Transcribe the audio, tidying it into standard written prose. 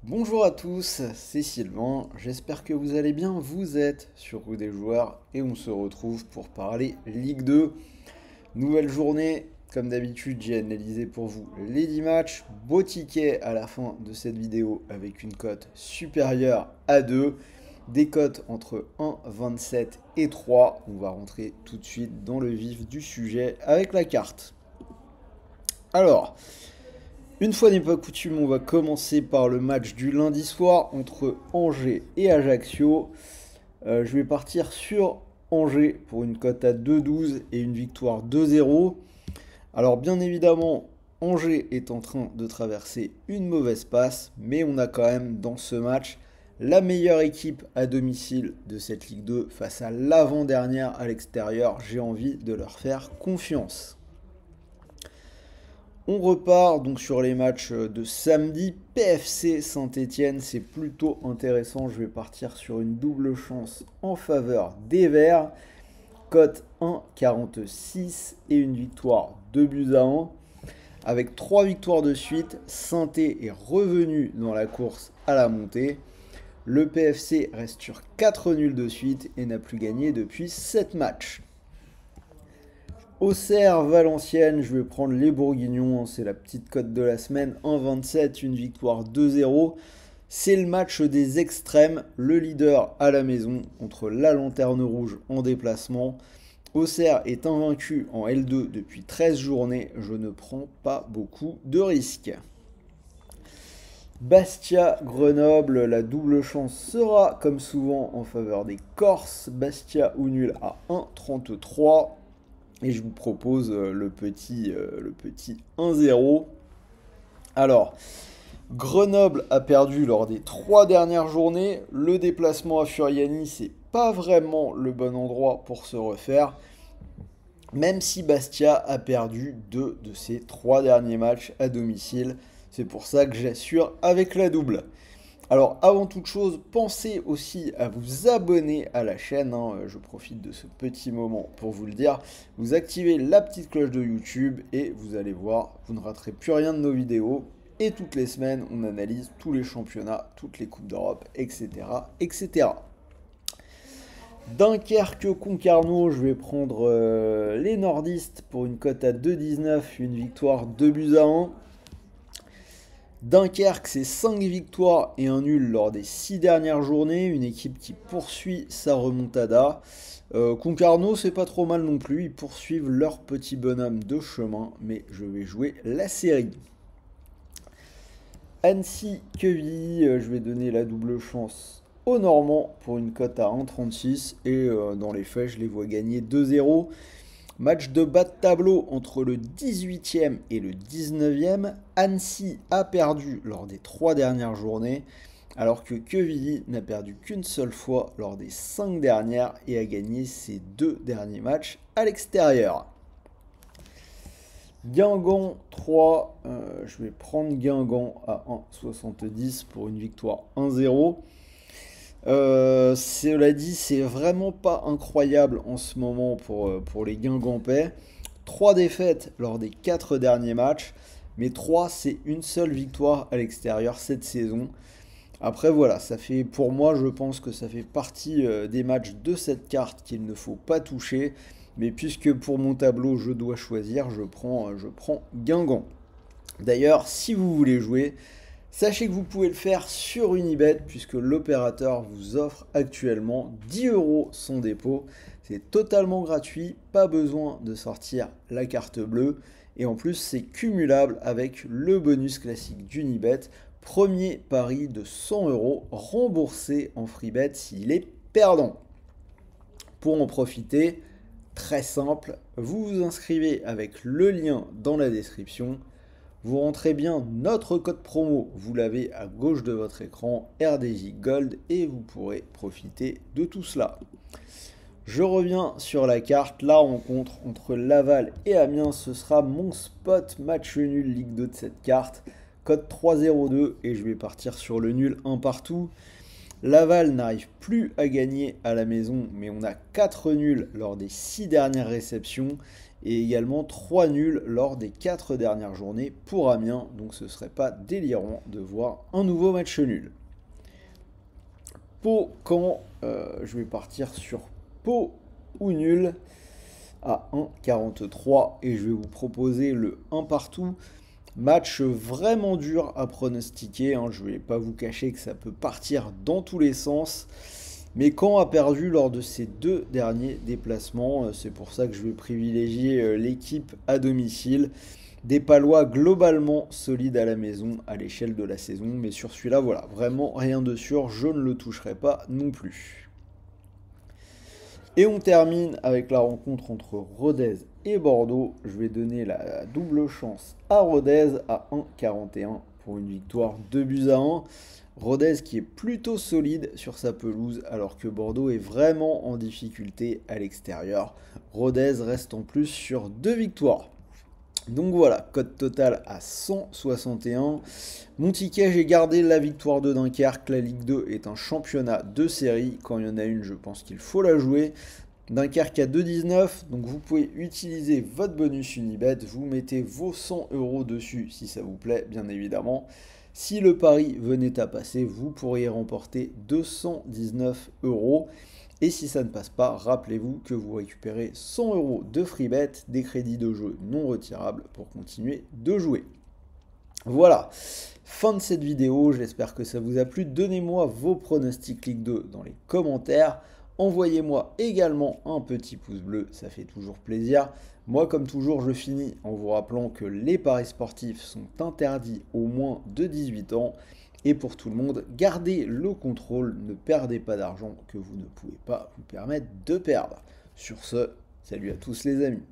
Bonjour à tous, c'est Sylvain, j'espère que vous allez bien, vous êtes sur Roue des Joueurs et on se retrouve pour parler Ligue 2. Nouvelle journée, comme d'habitude j'ai analysé pour vous les 10 matchs, beau ticket à la fin de cette vidéo avec une cote supérieure à 2, des cotes entre 1, 27 et 3. On va rentrer tout de suite dans le vif du sujet avec la carte. Alors, une fois n'est pas coutume, on va commencer par le match du lundi soir entre Angers et Ajaccio. Je vais partir sur Angers pour une cote à 2,12 et une victoire 2-0. Alors bien évidemment, Angers est en train de traverser une mauvaise passe, mais on a quand même dans ce match la meilleure équipe à domicile de cette Ligue 2 face à l'avant-dernière à l'extérieur. J'ai envie de leur faire confiance. On repart donc sur les matchs de samedi. PFC Saint-Étienne, c'est plutôt intéressant. Je vais partir sur une double chance en faveur des Verts. Cote 1,46 et une victoire 2-1. Avec 3 victoires de suite, Saint-Étienne est revenu dans la course à la montée. Le PFC reste sur 4 nuls de suite et n'a plus gagné depuis 7 matchs. Auxerre, Valenciennes, je vais prendre les Bourguignons, c'est la petite cote de la semaine, 1,27, une victoire 2-0. C'est le match des extrêmes, le leader à la maison contre la Lanterne Rouge en déplacement. Auxerre est invaincu en L2 depuis 13 journées, je ne prends pas beaucoup de risques. Bastia, Grenoble, la double chance sera comme souvent en faveur des Corses. Bastia ou nul à 1,33. Et je vous propose le petit 1-0. Alors, Grenoble a perdu lors des 3 dernières journées. Le déplacement à Furiani, c'est pas vraiment le bon endroit pour se refaire. Même si Bastia a perdu 2 de ses 3 derniers matchs à domicile. C'est pour ça que j'assure avec la double. Alors avant toute chose, pensez aussi à vous abonner à la chaîne, hein. Je profite de ce petit moment pour vous le dire. Vous activez la petite cloche de YouTube et vous allez voir, vous ne raterez plus rien de nos vidéos. Et toutes les semaines, on analyse tous les championnats, toutes les coupes d'Europe, etc., etc. Dunkerque-Concarneau, je vais prendre les nordistes pour une cote à 2,19, une victoire 2-1. Dunkerque, c'est 5 victoires et un nul lors des 6 dernières journées. Une équipe qui poursuit sa remontada. Concarneau, c'est pas trop mal non plus. Ils poursuivent leur petit bonhomme de chemin. Mais je vais jouer la série. Annecy-Quevilly, je vais donner la double chance aux Normands pour une cote à 1,36. Et dans les faits, je les vois gagner 2-0. Match de bas de tableau entre le 18e et le 19e. Annecy a perdu lors des 3 dernières journées, alors que Quevilly n'a perdu qu'une seule fois lors des 5 dernières et a gagné ses 2 derniers matchs à l'extérieur. Guingamp 3, je vais prendre Guingamp à 1,70 pour une victoire 1-0. Cela dit, c'est vraiment pas incroyable en ce moment pour les Guingampais. 3 défaites lors des 4 derniers matchs, mais 3 c'est une seule victoire à l'extérieur cette saison. Après voilà, ça fait pour moi, je pense que ça fait partie des matchs de cette carte qu'il ne faut pas toucher. Mais puisque pour mon tableau je dois choisir, je prends Guingamp. D'ailleurs, si vous voulez jouer, sachez que vous pouvez le faire sur Unibet puisque l'opérateur vous offre actuellement 10 euros son dépôt. C'est totalement gratuit, pas besoin de sortir la carte bleue. Et en plus, c'est cumulable avec le bonus classique d'Unibet. Premier pari de 100 euros remboursé en freebet s'il est perdant. Pour en profiter, très simple, vous vous inscrivez avec le lien dans la description. Vous rentrez bien notre code promo, vous l'avez à gauche de votre écran, RDJ Gold, et vous pourrez profiter de tout cela. Je reviens sur la carte, la rencontre entre Laval et Amiens, ce sera mon spot match nul Ligue 2 de cette carte. Code 3,02 et je vais partir sur le nul 1 partout. Laval n'arrive plus à gagner à la maison, mais on a 4 nuls lors des 6 dernières réceptions. et également 3 nuls lors des 4 dernières journées pour Amiens, donc ce serait pas délirant de voir un nouveau match nul. Pau, Caen, je vais partir sur Pau ou nul à 1,43 et je vais vous proposer le 1 partout. Match vraiment dur à pronostiquer, hein. Je ne vais pas vous cacher que ça peut partir dans tous les sens. Mais Caen a perdu lors de ses 2 derniers déplacements. C'est pour ça que je vais privilégier l'équipe à domicile. Des Palois globalement solides à la maison à l'échelle de la saison. Mais sur celui-là, voilà, vraiment rien de sûr. Je ne le toucherai pas non plus. Et on termine avec la rencontre entre Rodez et Bordeaux. Je vais donner la double chance à Rodez à 1,41 pour une victoire 2-1. Rodez qui est plutôt solide sur sa pelouse alors que Bordeaux est vraiment en difficulté à l'extérieur. Rodez reste en plus sur 2 victoires. Donc voilà, cote totale à 161. Mon ticket, j'ai gardé la victoire de Dunkerque. La Ligue 2 est un championnat de série. Quand il y en a une, je pense qu'il faut la jouer. Dunkerque à 2,19. Donc vous pouvez utiliser votre bonus Unibet. Vous mettez vos 100 € dessus si ça vous plaît, bien évidemment. Si le pari venait à passer, vous pourriez remporter 219 €. Et si ça ne passe pas, rappelez-vous que vous récupérez 100 € de free bet, des crédits de jeu non retirables pour continuer de jouer. Voilà, fin de cette vidéo, j'espère que ça vous a plu. Donnez-moi vos pronostics Ligue 2 dans les commentaires. Envoyez-moi également un petit pouce bleu, ça fait toujours plaisir. Moi, comme toujours, je finis en vous rappelant que les paris sportifs sont interdits aux moins de 18 ans. Et pour tout le monde, gardez le contrôle, ne perdez pas d'argent que vous ne pouvez pas vous permettre de perdre. Sur ce, salut à tous les amis.